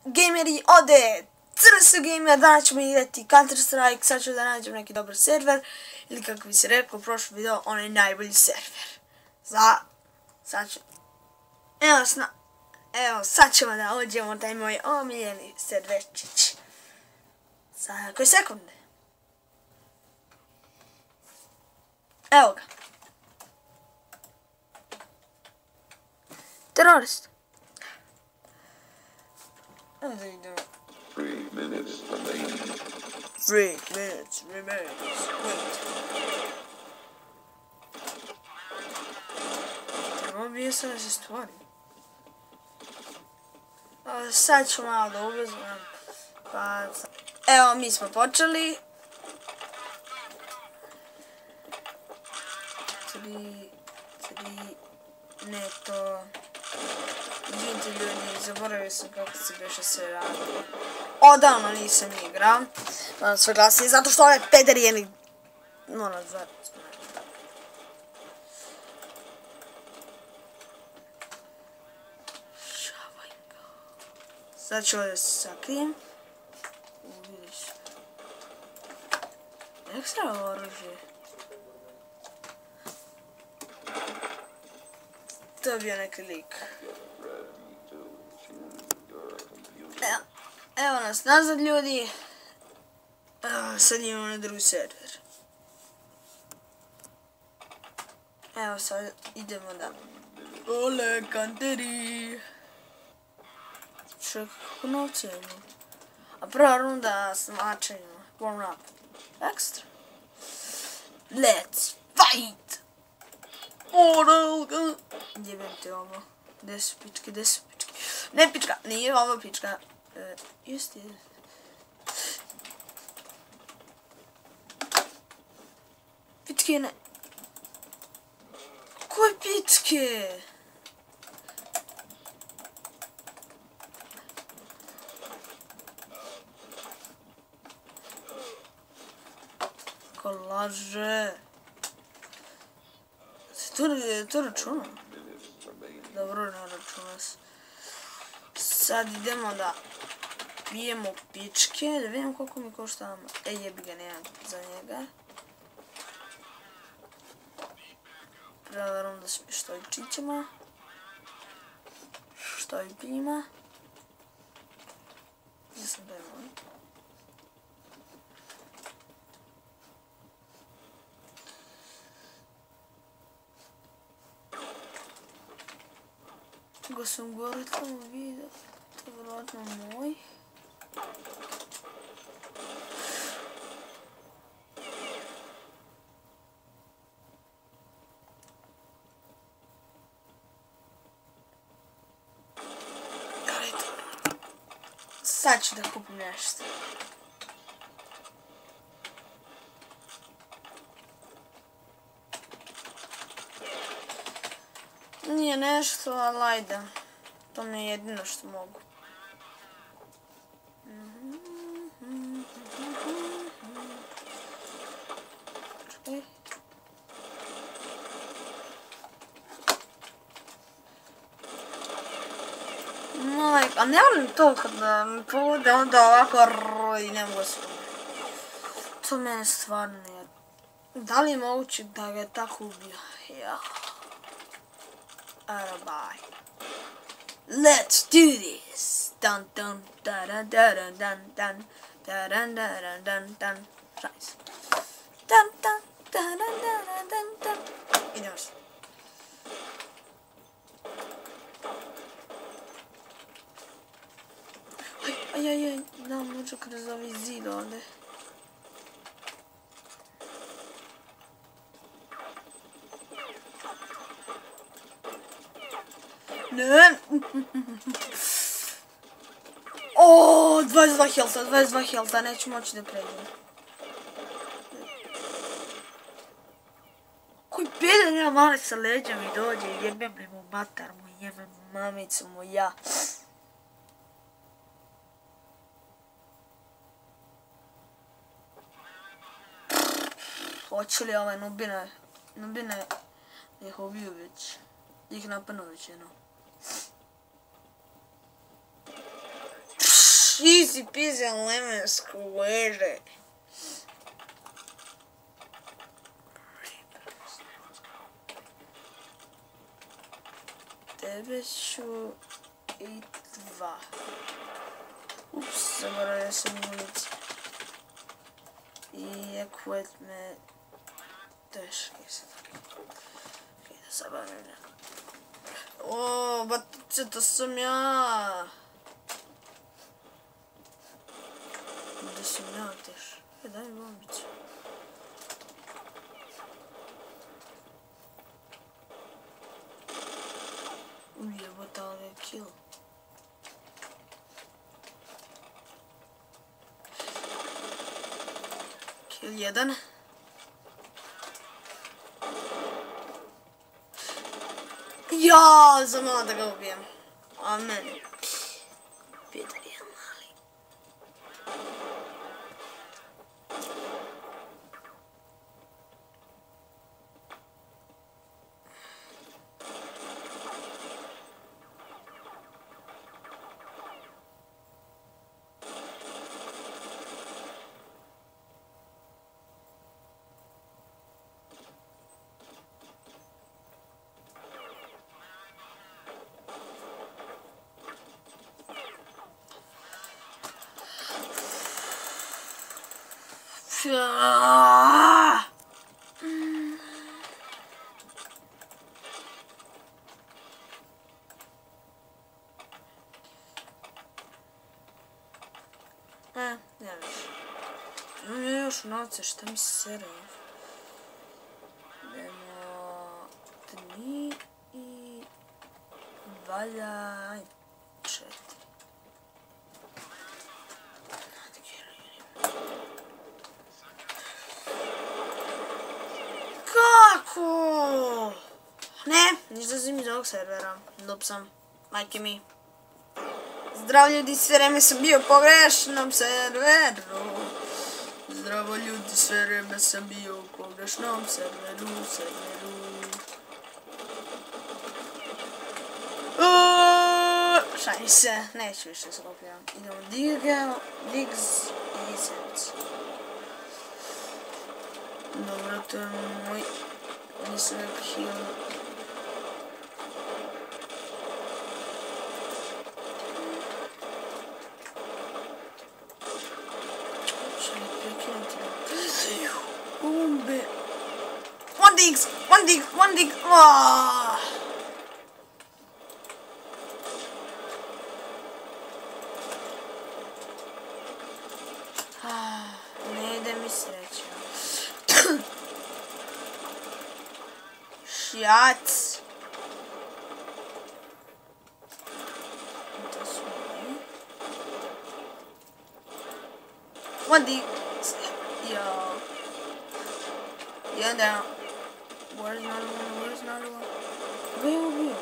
gameri, ode CS Gamer, danas ćemo igrati Counter Strike, sad ću da nađem neki dobar server, ili kako bi se rekao u prošlom videu, onaj najbolji server. Sad ćemo da uđemo taj moj omiljeni serverčić. Za koje sekunde. Evo ga. Terorist. Evo da idemo. 3 minutes remaining. 3 minutes remaining. Trebamo bi sada se stvari. Sad ću malo da ubrzam. Evo, mi smo počeli. 3, neto. Izvinite ljudi, zaboravio sam kako se beše sve radi. Odavno nisam igrao. Moram sve glasnije, zato što ovaj peder je mi... Moram zvati. Sad ću ovdje se sakrijem. Vidiš. Ekstra oružje. To je bio neki lik. Evo nas nazad ljudi. Sad imamo na drugi server. Evo sad idemo da... Ole kanteri. Čekaj, kako novce imam. A prva runda s mačanjima. Warm up. Ekstra. Let's fight! Oralga! Jebem te ovo. Gde su pičke, gde su pičke? Ne pička, nije ovo pička. Just je. Pičke ne. Koje pičke? Ko laže. To računa? Dobro, ne računa se. Sad idemo da pijemo pičke, da vidim koliko mi košta. Jebi ga, nemam za njega. Prelerom da s pištojčićima. Štojpima. Gdje sam da je moj? Ga sam gore tamo vidio, to je vjerojatno moj. Sad ću da kupim nešto. Nije nešto, ali ajde. To mi je jedino što mogu. Čekaj. A ne volim to kad mi povode onda ovako i ne mogu se. To mene stvarno nije. Da li je moguće da ga je tako ubio? Ja. Bye. Let's do this. Dun dun dun dun dun dun dun dun dun dun dun. Nice. Dun dun dun dun dun dun. Idemo se. Aj, da možu kroz ovaj zid ovdje. Ne. O, 22 healtha, neću moći da pređem. Koji peder nema mali sa leđem i dođe i jebem li mu matar mu, jebem mu mamicu mu ja. Hoće li ovaj nubine ih ubiju već, ih napadnu već jedno. Easy peasy lemon square. Tebe ću i 2. Ups, zaboravio sam municije. I equipment teške sad. Ok, da zabavim. O, batice, to sam ja. Gdje si mi oteš? Daj mi bombicu. Ujebota, ali je kill. Kill 1. Ja, za malo da ga ubijem. Amen. Petar je mali. Ne više. Imam ja još novce, šta mi se sere? Idemo 3 i valja 4. Kako? Ne, izlazim iz ovog servera. Noob sam. Majke mi. Zdravo ljudi, sve vreme sam bio po grešnom serveru. Zdravo ljudi, sve vreme sam bio u pogrešnom serveru. Šalim se, neću više skopljam. Idemo Diggs i Sense. Dobro, to je moj... Nisam neki heal. Bombe. One Diggs. Ne ide mi sreća. Šjac. To su moji. One Diggs. Yo. Yeah, down. Where's another one? Gdje je ubio?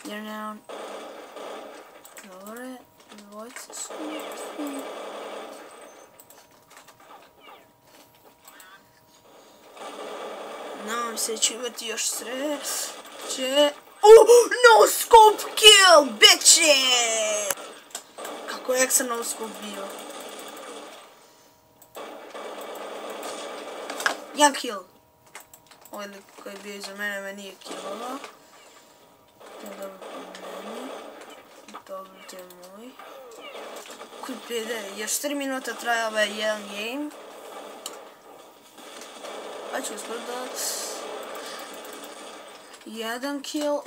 You're down. Dobre, dvojce su mrtvi. Nadam se ću imati još sreće. No scope kill, bitches! Kako je ekstra no scope bio? Jedan kill. Ovaj lik koji je bio iza mene me nije killova. To je dobro po meni. Dobro, to je moj. Kuj pede, još 4 minuta traja ovaj jedan game. Pa ću uskoro da... Jedan kill.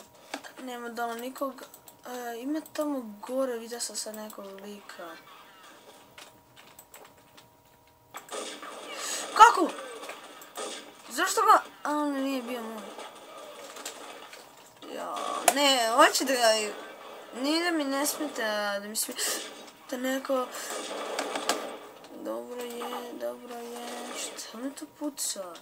Nema dalo nikog. Ima tamo gore, vidio sam sad nekog lika. Kako? Zašto ga... A, on nije bio moj. Ja, ne, hoće da ga... Nije da mi ne smijete, da mi smijete neko... Dobro je, šta me to puca?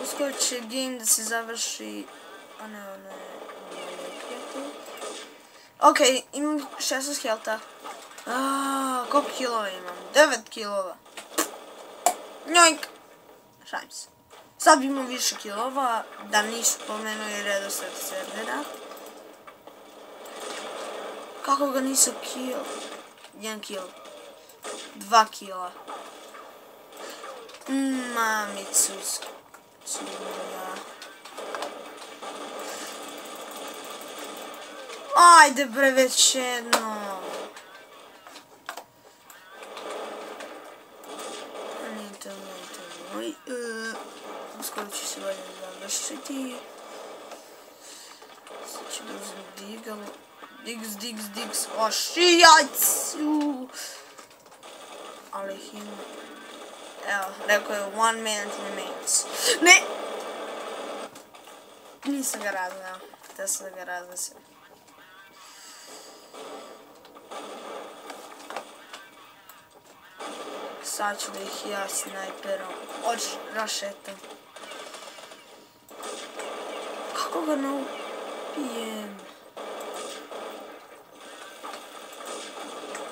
Uskoro će game da se završi. A ne, ono je... Ok, imam 16 helta. Koliko kilova imam? 9 kilova. Njojk! Šalim se. Sad imam više kilova, da nisu pomenuli redosled servera. Kako ga nisu kill? 1 kill. 2 killa. Mamicu cura. Ajde bre, već jedno. Uskoro ću se valjda završiti. Sad ću da uzem digal. Digs. O, šijacu! Ali him... Evo, rekao je one man remains. Ne! Nisam ga raznao. Htio sam da ga raznesim. Sad ću da ih ja snajperom rašetam. Kako ga ne ubijem?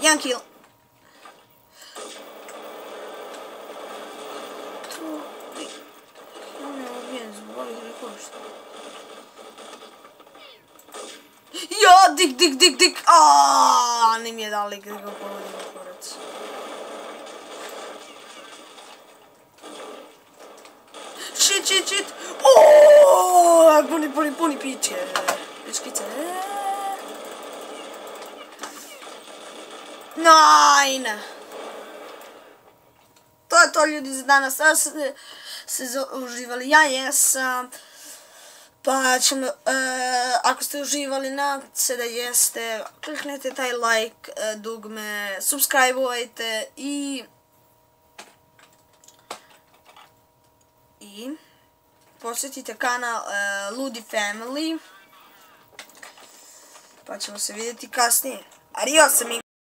1 kill. Ja ne ubijem zbog ovih rekošta. Ja, dik. Aaaa, ne mi je dali gdje ga povodim u kurac. Shit. Oooo, puni piče. Pičkice. Nine. To je to, ljudi, za danas. Sada ste se uživali. Ja jesam. Pa ćemo, ako ste uživali, nadam se da jeste, kliknete taj like dugme, subscribe-ujte i posjetite kanal Ludi Family, pa ćemo se vidjeti kasnije. Adios, amigos!